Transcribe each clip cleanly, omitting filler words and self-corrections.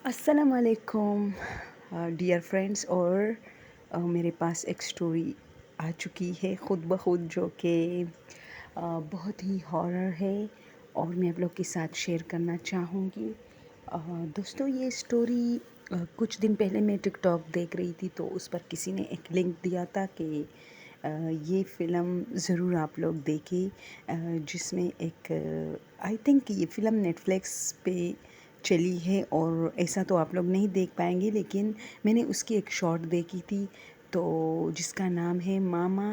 السلام علیکم dear friends, اور میرے پاس ایک سٹوری آ چکی ہے خود بخود، جو کہ بہت ہی ہارر ہے اور میں آپ لوگ کے ساتھ شیئر کرنا چاہوں گی۔ دوستو، یہ سٹوری کچھ دن پہلے میں ٹک ٹاک دیکھ رہی تھی، تو اس پر کسی نے ایک لنک دیا تھا کہ یہ فلم ضرور آپ لوگ دیکھیں، جس میں ایک آئی تھنک یہ فلم نیٹ فلکس پہ چلی ہے، اور ایسا تو آپ لوگ نہیں دیکھ پائیں گے، لیکن میں نے اس کی ایک شارٹ دیکھی تھی، تو جس کا نام ہے ماما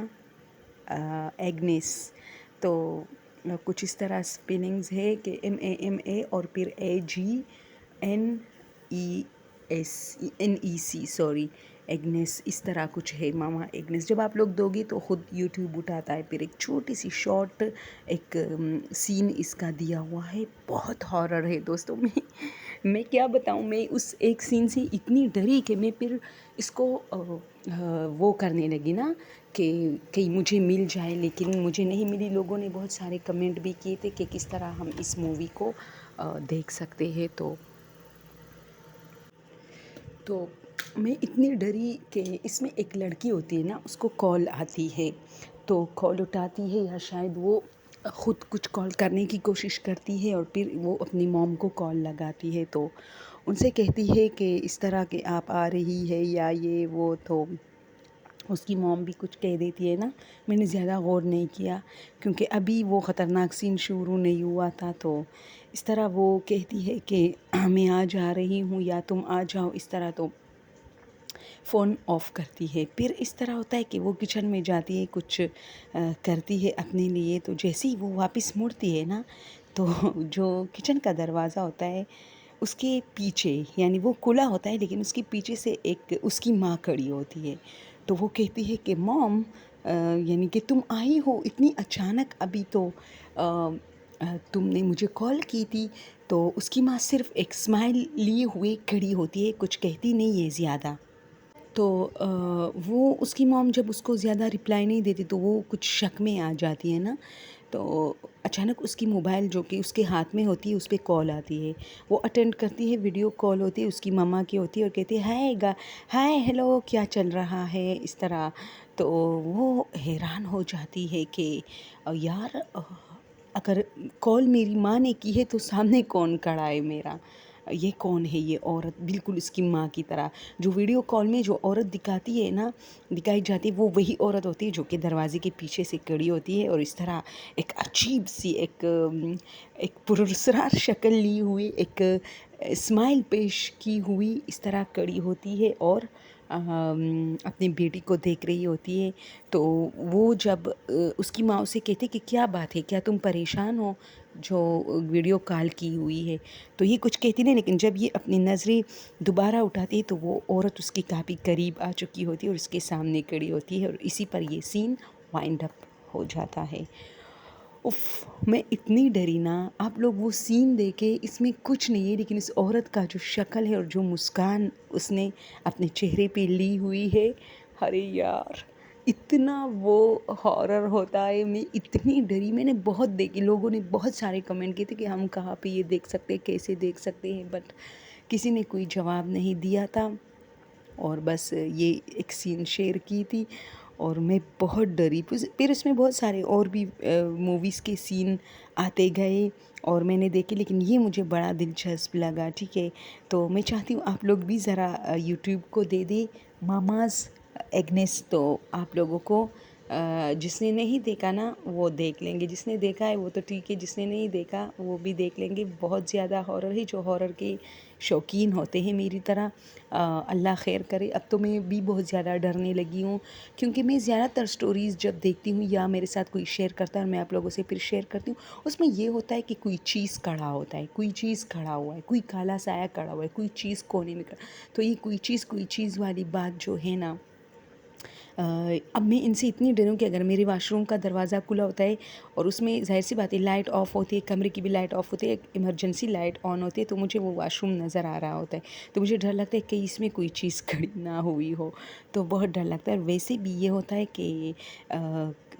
ایگنیس۔ تو کچھ اس طرح اسپیلنگز ہے کہ MAMA اور پھر AGNES سوری، ایگنیس، اس طرح کچھ ہے، ماما ایگنیس۔ جب آپ لوگ دو گے تو خود یوٹیوب اٹھاتا ہے، پھر ایک چھوٹی سی شارٹ ایک سین اس کا دیا ہوا ہے، بہت ہارر ہے دوستوں۔ میں کیا بتاؤں، میں اس ایک سین سے اتنی ڈری کہ میں پھر اس کو وہ کرنے لگی نا کہ کہیں مجھے مل جائے، لیکن مجھے نہیں ملی۔ لوگوں نے بہت سارے کمنٹ بھی کیے تھے کہ کس طرح ہم اس مووی کو دیکھ سکتے ہیں، تو میں اتنی ڈری کہ اس میں ایک لڑکی ہوتی ہے نا، اس کو کال آتی ہے، تو کال اٹھاتی ہے، یا شاید وہ خود کچھ کال کرنے کی کوشش کرتی ہے، اور پھر وہ اپنی موم کو کال لگاتی ہے، تو ان سے کہتی ہے کہ اس طرح کہ آپ آ رہی ہے یا یہ وہ، تو اس کی موم بھی کچھ کہہ دیتی ہے نا۔ میں نے زیادہ غور نہیں کیا کیونکہ ابھی وہ خطرناک سین شروع نہیں ہوا تھا، تو اس طرح وہ کہتی ہے کہ میں آ جا رہی ہوں یا تم آ جاؤ، اس طرح، تو فون آف کرتی ہے۔ پھر اس طرح ہوتا ہے کہ وہ کچن میں جاتی ہے، کچھ کرتی ہے اپنے لیے، تو جیسے ہی وہ واپس مڑتی ہے نا، تو جو کچن کا دروازہ ہوتا ہے اس کے پیچھے، یعنی وہ کھلا ہوتا ہے لیکن اس کے پیچھے سے ایک اس کی ماں کھڑی ہوتی ہے، تو وہ کہتی ہے کہ موم، یعنی کہ تم آئی ہو اتنی اچانک، ابھی تو تم نے مجھے کال کی تھی۔ تو اس کی ماں صرف ایک اسمائل لیے ہوئے کھڑی ہوتی ہے، کچھ کہتی نہیں ہے زیادہ۔ تو وہ اس کی موم جب اس کو زیادہ رپلائی نہیں دیتی، تو وہ کچھ شک میں آ جاتی ہے نا، تو اچانک اس کی موبائل جو کہ اس کے ہاتھ میں ہوتی ہے، اس پہ کال آتی ہے، وہ اٹینڈ کرتی ہے، ویڈیو کال ہوتی ہے، اس کی ماما کی ہوتی ہے، اور کہتی ہے ہائے ہیلو، کیا چل رہا ہے، اس طرح۔ تو وہ حیران ہو جاتی ہے کہ یار، اگر کال میری ماں نے کی ہے تو سامنے کون کھڑا ہے میرا، یہ کون ہے یہ عورت، بالکل اس کی ماں کی طرح۔ جو ویڈیو کال میں جو عورت دکھائی جاتی ہے، وہ وہی عورت ہوتی ہے جو کہ دروازے کے پیچھے سے کھڑی ہوتی ہے، اور اس طرح ایک عجیب سی ایک پراسرار شکل لی ہوئی، ایک اسمائل پیش کی ہوئی، اس طرح کھڑی ہوتی ہے، اور اپنی بیٹی کو دیکھ رہی ہوتی ہے۔ تو وہ جب اس کی ماں اسے کہتی کہ کیا بات ہے، کیا تم پریشان ہو جو ویڈیو کال کی ہوئی ہے، تو یہ کچھ کہتی نہیں، لیکن جب یہ اپنی نظریں دوبارہ اٹھاتی ہے تو وہ عورت اس کی کافی قریب آ چکی ہوتی ہے اور اس کے سامنے کھڑی ہوتی ہے، اور اسی پر یہ سین وائنڈ اپ ہو جاتا ہے۔ اف، میں اتنی ڈری نا، آپ لوگ وہ سین دیکھے، اس میں کچھ نہیں ہے، لیکن اس عورت کا جو شکل ہے اور جو مسکان اس نے اپنے چہرے پہ لی ہوئی ہے، ارے یار، اتنا وہ ہارر ہوتا ہے۔ میں اتنی ڈری، میں نے بہت دیکھی، لوگوں نے بہت سارے کمنٹ کیے تھے کہ ہم کہاں پہ یہ دیکھ سکتے ہیں، کیسے دیکھ سکتے ہیں، بٹ کسی نے کوئی جواب نہیں دیا تھا، اور بس یہ ایک سین شیئر کی تھی، اور میں بہت ڈری۔ پھر اس میں بہت سارے اور بھی موویز کے سین آتے گئے اور میں نے دیکھے، لیکن یہ مجھے بڑا دلچسپ لگا، ٹھیک ہے۔ تو میں چاہتی ہوں آپ لوگ بھی ذرا یوٹیوب کو دے دیں ماماز ایگنیس، تو آپ لوگوں کو جس نے نہیں دیکھا نا وہ دیکھ لیں گے، جس نے دیکھا ہے وہ تو ٹھیک ہے، جس نے نہیں دیکھا وہ بھی دیکھ لیں گے۔ بہت زیادہ ہارر ہے، جو ہارر کے شوقین ہوتے ہیں میری طرح، اللہ خیر کرے۔ اب تو میں بھی بہت زیادہ ڈرنے لگی ہوں، کیونکہ میں زیادہ تر سٹوریز جب دیکھتی ہوں یا میرے ساتھ کوئی شیئر کرتا ہے اور میں آپ لوگوں سے پھر شیئر کرتی ہوں، اس میں یہ ہوتا ہے کہ کوئی چیز کھڑا ہوتا ہے، کوئی چیز کھڑا ہوا ہے، کوئی کالا سایہ کھڑا ہوا ہے، کوئی چیز کونے میں کھڑا، تو یہ کوئی چیز والی بات جو ہے نا، اب میں ان سے اتنی ڈروں کہ اگر میرے واش روم کا دروازہ کھلا ہوتا ہے اور اس میں ظاہر سی بات ہے لائٹ آف ہوتی ہے، کمرے کی بھی لائٹ آف ہوتی ہے، ایک ایمرجنسی لائٹ آن ہوتی ہے، تو مجھے وہ واش روم نظر آ رہا ہوتا ہے، تو مجھے ڈر لگتا ہے کہ اس میں کوئی چیز کھڑی نہ ہوئی ہو، تو بہت ڈر لگتا ہے۔ اور ویسے بھی یہ ہوتا ہے کہ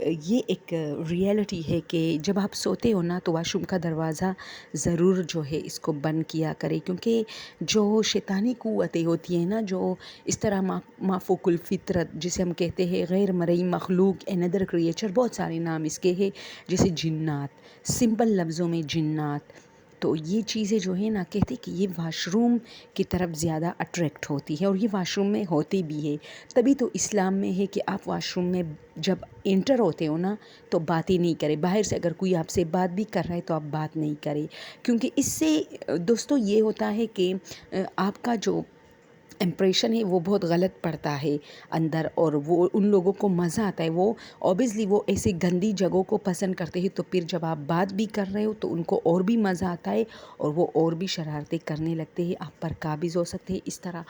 یہ ایک ریئلٹی ہے کہ جب آپ سوتے ہو نا تو واش روم کا دروازہ ضرور جو ہے اس کو بند کیا کرے، کیونکہ جو شیطانی قوتیں ہوتی ہیں نا، جو اس طرح مافوق الفطرت جسے ہم کہتے ہیں، غیر مرئی مخلوق، another creature، بہت سارے نام اس کے ہیں، جیسے جنات، سمپل لفظوں میں جنات، تو یہ چیزیں جو ہے نا کہتے کہ یہ واش روم کی طرف زیادہ اٹریکٹ ہوتی ہے، اور یہ واش روم میں ہوتی بھی ہے۔ تبھی تو اسلام میں ہے کہ آپ واش روم میں جب انٹر ہوتے ہو نا تو بات ہی نہیں کرے، باہر سے اگر کوئی آپ سے بات بھی کر رہا ہے تو آپ بات نہیں کرے، کیونکہ اس سے دوستو یہ ہوتا ہے کہ آپ کا جو امپریشن ہے وہ بہت غلط پڑتا ہے اندر، اور وہ ان لوگوں کو مزہ آتا ہے، وہ اوبیسلی وہ ایسی گندی جگہوں کو پسند کرتے ہیں، تو پھر جب آپ بات بھی کر رہے ہو تو ان کو اور بھی مزہ آتا ہے اور وہ اور بھی شرارتیں کرنے لگتے ہیں، آپ پر قابض ہو سکتے ہیں اس طرح۔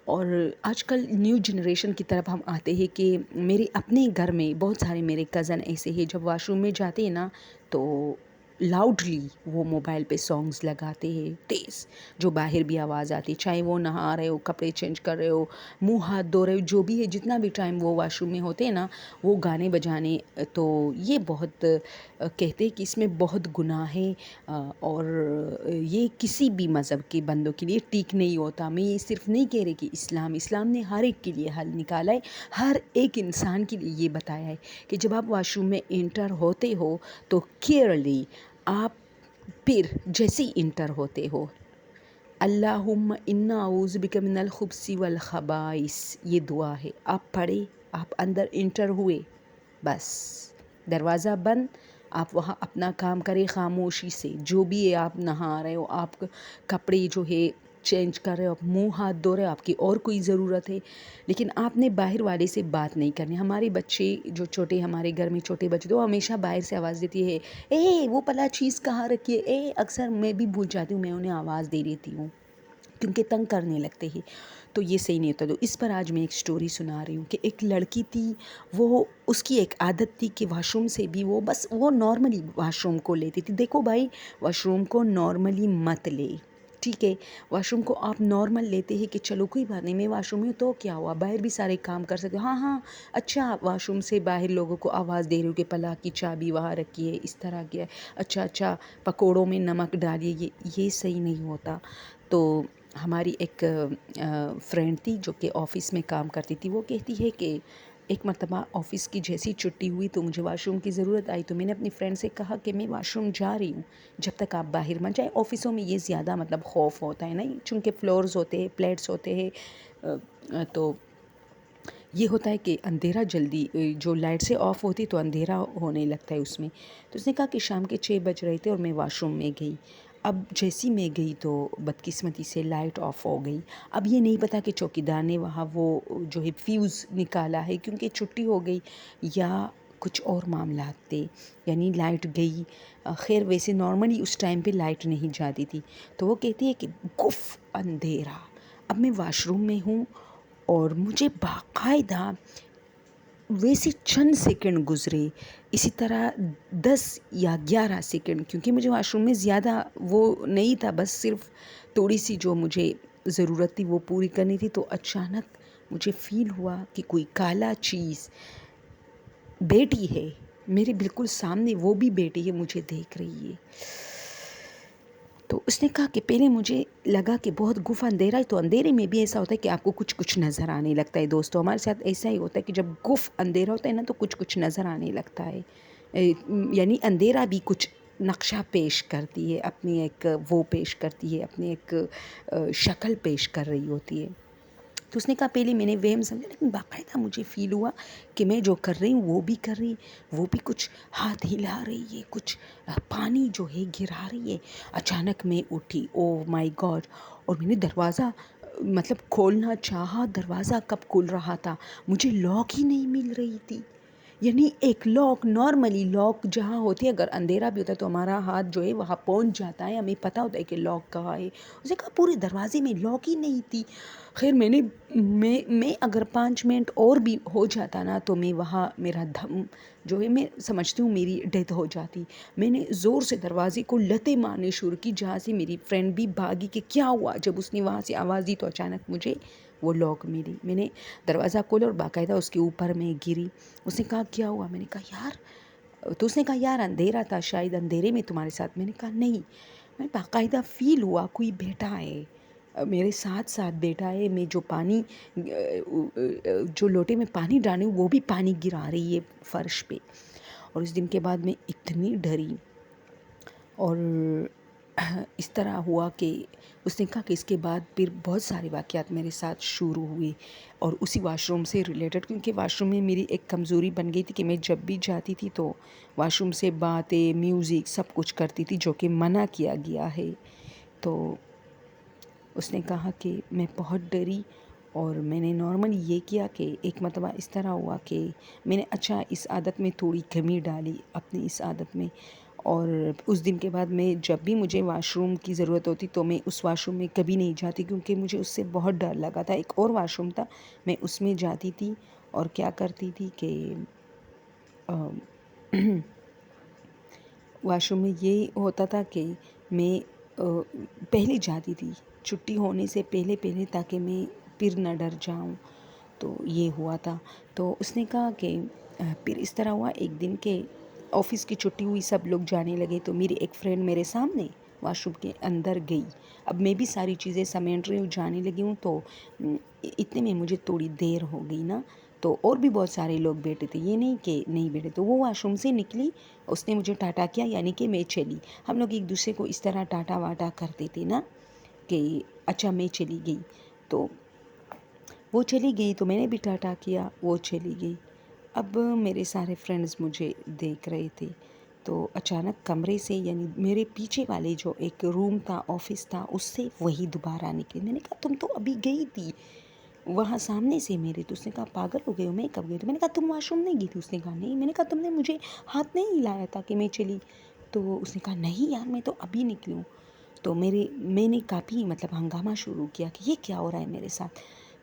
اور آج کل نیو جنریشن کی طرف ہم آتے ہیں کہ میرے اپنے گھر میں بہت سارے میرے کزن ایسے ہیں، جب واش روم میں جاتے ہیں نا تو لاؤڈلی وہ موبائل پہ سانگز لگاتے ہیں تیز، جو باہر بھی آواز آتی، چاہے وہ نہا رہے ہو، کپڑے چینج کر رہے ہو، منہ ہاتھ دھو رہے ہو، جو بھی ہے، جتنا بھی ٹائم وہ واش روم میں ہوتے ہیں نا وہ گانے بجانے، تو یہ بہت کہتے ہیں کہ اس میں بہت گناہ ہے، اور یہ کسی بھی مذہب کے بندوں کے لیے ٹھیک نہیں ہوتا۔ میں یہ صرف نہیں کہہ رہی کہ اسلام نے ہر ایک کے لیے حل نکالا ہے، ہر ایک انسان کے لیے یہ بتایا ہے کہ جب آپ واش روم میں انٹر ہوتے ہو تو کیئرلی آپ پھر جیسے ہی انٹر ہوتے ہو، اللہم انا اعوذ بک من الخبث والخبائث، یہ دعا ہے، آپ پڑھے، آپ اندر انٹر ہوئے، بس دروازہ بند، آپ وہاں اپنا کام کرے خاموشی سے، جو بھی ہے، آپ نہا رہے ہو، آپ کپڑے جو ہے چینج کر رہے ہو، آپ منہ ہاتھ دھو رہے ہو، آپ کی اور کوئی ضرورت ہے، لیکن آپ نے باہر والے سے بات نہیں کرنی۔ ہمارے بچے جو چھوٹے، ہمارے گھر میں چھوٹے بچے، تو ہمیشہ باہر سے آواز دیتی ہے، اے وہ پلا چیز کہاں رکھی ہے، اے، اکثر میں بھی بھول جاتی ہوں، میں انہیں آواز دے دیتی ہوں کیونکہ تنگ کرنے لگتے ہیں، تو یہ صحیح نہیں ہوتا۔ تو اس پر آج میں ایک سٹوری سنا رہی ہوں کہ ایک لڑکی تھی، وہ اس کی ایک عادت تھی کہ واش روم سے بھی وہ بس وہ نارملی واش روم کو لیتی تھی۔ دیکھو بھائی، واش روم کو نارملی مت لے، ٹھیک ہے، واش روم کو آپ نارمل لیتے ہیں کہ چلو کوئی بات نہیں، میں واش روم میں تو کیا ہوا، باہر بھی سارے کام کر سکتے، ہاں ہاں اچھا، واش روم سے باہر لوگوں کو آواز دے رہی ہوں کہ پلا کی چابی وہاں رکھی ہے، اس طرح کیا ہے، اچھا پکوڑوں میں نمک ڈالیے، یہ صحیح نہیں ہوتا۔ تو ہماری ایک فرینڈ تھی جو کہ آفس میں کام کرتی تھی، وہ کہتی ہے کہ ایک مرتبہ آفس کی جیسی چھٹی ہوئی تو مجھے واش روم کی ضرورت آئی، تو میں نے اپنی فرینڈ سے کہا کہ میں واش روم جا رہی ہوں، جب تک آپ باہر مت جائیں۔ آفسوں میں یہ زیادہ مطلب خوف ہوتا ہے نا، چونکہ فلورز ہوتے ہیں، پلیٹس ہوتے ہیں، تو یہ ہوتا ہے کہ اندھیرا جلدی، جو لائٹ سے آف ہوتی تو اندھیرا ہونے لگتا ہے اس میں۔ تو اس نے کہا کہ شام کے 6 بج رہے تھے اور میں واش روم میں گئی، اب جیسی میں گئی تو بدقسمتی سے لائٹ آف ہو گئی۔ اب یہ نہیں پتا کہ چوکیدار نے وہاں وہ جو ہے فیوز نکالا ہے کیونکہ چھٹی ہو گئی، یا کچھ اور معاملات تھے، یعنی لائٹ گئی۔ خیر ویسے نارملی اس ٹائم پہ لائٹ نہیں جاتی تھی، تو وہ کہتی ہے کہ گف اندھیرا، اب میں واش روم میں ہوں اور مجھے باقاعدہ ویسے چند سیکنڈ گزرے، اسی طرح 10 یا 11 سیکنڈ، کیونکہ مجھے واش روم میں زیادہ وہ نہیں تھا، بس صرف تھوڑی سی جو مجھے ضرورت تھی وہ پوری کرنی تھی، تو اچانک مجھے فیل ہوا کہ کوئی کالا چیز بیٹھی ہے میرے بالکل سامنے، وہ بھی بیٹھی ہے، مجھے دیکھ رہی ہے۔ تو اس نے کہا کہ پہلے مجھے لگا کہ بہت گف اندھیرا ہے، تو اندھیرے میں بھی ایسا ہوتا ہے کہ آپ کو کچھ نظر آنے لگتا ہے۔ دوستو ہمارے ساتھ ایسا ہی ہوتا ہے کہ جب گف اندھیرا ہوتا ہے نا تو کچھ نظر آنے لگتا ہے، یعنی اندھیرا بھی کچھ نقشہ پیش کرتی ہے، اپنی ایک وہ پیش کرتی ہے، اپنی ایک شکل پیش کر رہی ہوتی ہے۔ تو اس نے کہا پہلے میں نے وہم سمجھا، لیکن باقاعدہ مجھے فیل ہوا کہ میں جو کر رہی ہوں وہ بھی کر رہی، وہ بھی کچھ ہاتھ ہلا رہی ہے، کچھ پانی جو ہے گرا رہی ہے۔ اچانک میں اٹھی، او مائی گاڈ، اور میں نے دروازہ مطلب کھولنا چاہا، دروازہ کب کھل رہا تھا، مجھے لاک ہی نہیں مل رہی تھی۔ یعنی ایک لاک، نارملی لاک جہاں ہوتی ہے، اگر اندھیرا بھی ہوتا ہے تو ہمارا ہاتھ جو ہے وہاں پہنچ جاتا ہے، ہمیں پتہ ہوتا ہے کہ لاک کہاں ہے۔ اس نے کہا پورے دروازے میں لاک ہی نہیں تھی۔ خیر میں اگر 5 منٹ اور بھی ہو جاتا نا تو میں وہاں میرا دم جو ہے میں سمجھتی ہوں میری ڈیتھ ہو جاتی. میں نے زور سے دروازے کو لتیں مارنے شروع کی، جہاں سے میری فرینڈ بھی بھاگی کہ کیا ہوا. جب اس نے وہاں سے آواز دی تو اچانک مجھے وہ لاک ملی. میں نے دروازہ کھولا اور باقاعدہ اس کے اوپر میں گری. اس نے کہا کیا ہوا؟ میں نے کہا یار، تو اس نے کہا یار اندھیرا تھا، شاید اندھیرے میں تمہارے ساتھ. میں نے کہا نہیں. میں باقاعدہ فیل ہوا کوئی بیٹھا ہے میرے ساتھ بیٹھا ہے. میں جو پانی جو لوٹے میں پانی ڈالے وہ بھی پانی گرا رہی ہے فرش پہ. اور اس دن کے بعد میں اتنی ڈری. اور اس طرح ہوا کہ اس نے کہا کہ اس کے بعد پھر بہت سارے واقعات میرے ساتھ شروع ہوئے، اور اسی واش روم سے ریلیٹڈ، کیونکہ واش روم میں میری ایک کمزوری بن گئی تھی کہ میں جب بھی جاتی تھی تو واش روم سے باتیں، میوزک سب کچھ کرتی تھی، جو کہ منع کیا گیا ہے. تو اس نے کہا کہ میں بہت ڈری، اور میں نے نارملی یہ کیا کہ ایک مرتبہ اس طرح ہوا کہ میں نے اس عادت میں تھوڑی کمی ڈالی اپنی اس عادت میں. اور اس دن کے بعد میں جب بھی مجھے واش روم کی ضرورت ہوتی تو میں اس واش روم میں کبھی نہیں جاتی، کیونکہ مجھے اس سے بہت ڈر لگا تھا. ایک اور واش روم تھا، میں اس میں جاتی تھی اور کیا کرتی تھی کہ واش روم میں یہ ہوتا تھا کہ میں پہلے جاتی تھی چھٹی ہونے سے پہلے تاکہ میں پھر نہ ڈر جاؤں. تو یہ ہوا تھا. تو اس نے کہا کہ پھر اس طرح ہوا ایک دن کہ آفس کی چھٹی ہوئی، سب لوگ جانے لگے، تو میری ایک فرینڈ میرے سامنے واش روم کے اندر گئی. اب میں بھی ساری چیزیں سمیٹ رہی ہوں، جانے لگی ہوں، تو اتنے میں مجھے تھوڑی دیر ہو گئی نا. تو اور بھی بہت سارے لوگ بیٹھے تھے، یہ نہیں کہ نہیں بیٹھے. تو وہ واش روم سے نکلی، اس نے مجھے ٹاٹا کیا، یعنی کہ میں چلی. ہم لوگ ایک دوسرے کو اس طرح ٹاٹا واٹا کرتے تھے نا کہ اچھا میں چلی گئی. تو وہ چلی گئی تو میں نے بھی ٹاٹا کیا، وہ چلی گئی. اب میرے سارے فرینڈز مجھے دیکھ رہے تھے. تو اچانک کمرے سے، یعنی میرے پیچھے والے جو ایک روم تھا، آفس تھا، اس سے وہی دوبارہ نکلی. میں نے کہا تم تو ابھی گئی تھی وہاں سامنے سے میرے. تو اس نے کہا پاگل ہو گئے ہو، میں کب گئی؟ تو میں نے کہا تم واش روم نہیں گئی تھی؟ اس نے کہا نہیں. میں نے کہا تم نے مجھے ہاتھ نہیں ہلایا تھا کہ میں چلی؟ تو اس نے کہا نہیں یار، میں تو ابھی نکلی ہوں. تو میں نے کافی ہنگامہ شروع کیا کہ یہ کیا ہو رہا ہے میرے ساتھ.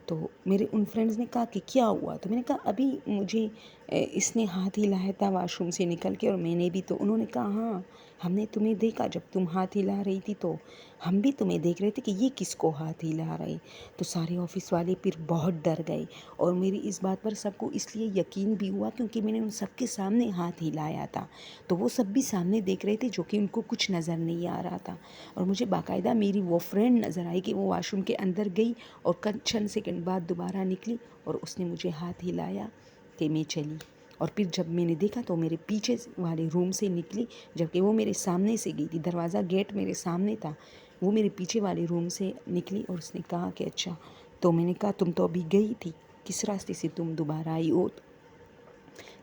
تو میرے ان فرینڈز نے کہا کہ کیا ہوا؟ تو میں نے کہا ابھی مجھے اس نے ہاتھ ہلایا تھا واش روم سے نکل کے، اور میں نے بھی. تو انہوں نے کہا ہاں ہم نے تمہیں دیکھا جب تم ہاتھ ہلا رہی تھی، تو ہم بھی تمہیں دیکھ رہے تھے کہ یہ کس کو ہاتھ ہلا رہے. تو سارے آفس والے پھر بہت ڈر گئے، اور میری اس بات پر سب کو اس لیے یقین بھی ہوا کیونکہ میں نے ان سب کے سامنے ہاتھ ہلایا تھا. تو وہ سب بھی سامنے دیکھ رہے تھے، جو کہ ان کو کچھ نظر نہیں آ رہا تھا. اور مجھے باقاعدہ میری وہ فرینڈ نظر آئی کہ وہ واش روم کے اندر گئی اور چند سیکنڈ بعد دوبارہ نکلی، اور اس نے مجھے ہاتھ ہلایا کہ میں چلی. اور پھر جب میں نے دیکھا تو میرے پیچھے والے روم سے نکلی، جبکہ وہ میرے سامنے سے گئی تھی، دروازہ گیٹ میرے سامنے تھا. وہ میرے پیچھے والے روم سے نکلی، اور اس نے کہا کہ اچھا. تو میں نے کہا تم تو ابھی گئی تھی، کس راستے سے تم دوبارہ آئی ہو؟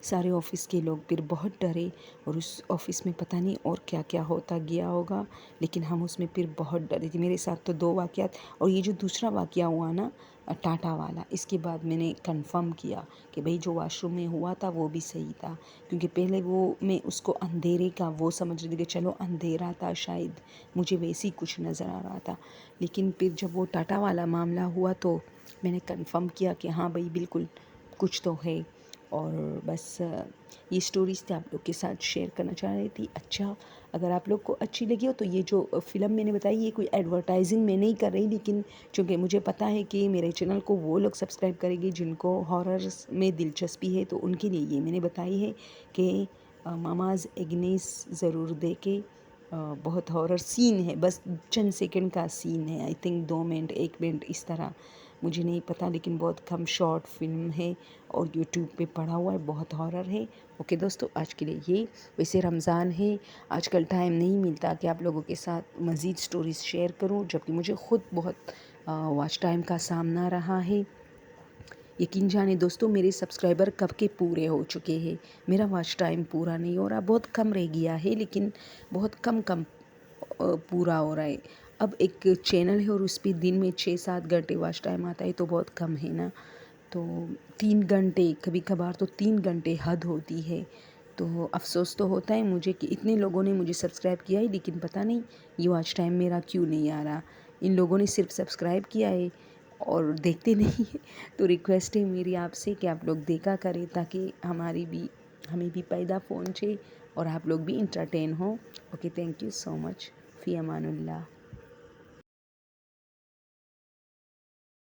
سارے آفس کے لوگ پھر بہت ڈرے، اور اس آفس میں پتہ نہیں اور کیا کیا ہوتا گیا ہوگا، لیکن ہم اس میں پھر بہت ڈرے تھے. میرے ساتھ تو 2 واقعات، اور یہ جو دوسرا واقعہ ہوا نا ٹاٹا والا، اس کے بعد میں نے کنفرم کیا کہ بھئی جو واش روم میں ہوا تھا وہ بھی صحیح تھا. کیونکہ پہلے میں اس کو اندھیرے کا وہ سمجھ رہی تھی کہ چلو اندھیرا تھا، شاید مجھے ویسے ہی کچھ نظر آ رہا تھا. لیکن پھر جب وہ ٹاٹا والا معاملہ ہوا تو میں نے کنفرم کیا کہ ہاں بھئی بالکل کچھ تو ہے. اور بس یہ سٹوریز تھے آپ لوگ کے ساتھ شیئر کرنا چاہ رہی تھی. اچھا اگر آپ لوگ کو اچھی لگی ہو تو یہ جو فلم میں نے بتائی، یہ کوئی ایڈورٹائزنگ میں نہیں کر رہی، لیکن چونکہ مجھے پتہ ہے کہ میرے چینل کو وہ لوگ سبسکرائب کریں گے جن کو ہاررز میں دلچسپی ہے، تو ان کے لیے یہ میں نے بتائی ہے کہ ماماز ایگنیس ضرور دیکھیں. بہت ہارر سین ہے، بس چند سیکنڈ کا سین ہے، آئی تھنک 2 منٹ 1 منٹ اس طرح، مجھے نہیں پتہ، لیکن بہت کم شارٹ فلم ہے اور یوٹیوب پہ پڑا ہوا ہے، بہت ہارر ہے. اوکے دوستو، آج کے لیے یہ. ویسے رمضان ہے، آج کل ٹائم نہیں ملتا کہ آپ لوگوں کے ساتھ مزید سٹوریز شیئر کروں، جبکہ مجھے خود بہت واچ ٹائم کا سامنا رہا ہے. یقین جانے دوستو، میرے سبسکرائبر کب کے پورے ہو چکے ہیں، میرا واچ ٹائم پورا نہیں ہو رہا، بہت کم رہ گیا ہے، لیکن بہت کم پورا ہو رہا ہے. اب ایک چینل ہے اور اس پہ دن میں 6-7 گھنٹے واچ ٹائم آتا ہے، تو بہت کم ہے نا. تو 3 گھنٹے، کبھی کبھار تو 3 گھنٹے حد ہوتی ہے. تو افسوس تو ہوتا ہے مجھے کہ اتنے لوگوں نے مجھے سبسکرائب کیا ہے، لیکن پتہ نہیں یہ واچ ٹائم میرا کیوں نہیں آ رہا. ان لوگوں نے صرف سبسکرائب کیا ہے اور دیکھتے نہیں ہیں. تو ریکویسٹ ہے میری آپ سے کہ آپ لوگ دیکھا کریں تاکہ ہماری بھی ہمیں بھی پیدا پہنچے اور آپ لوگ بھی انٹرٹین ہوں. اوکے، تھینک یو سو مچ. فی امان اللہ.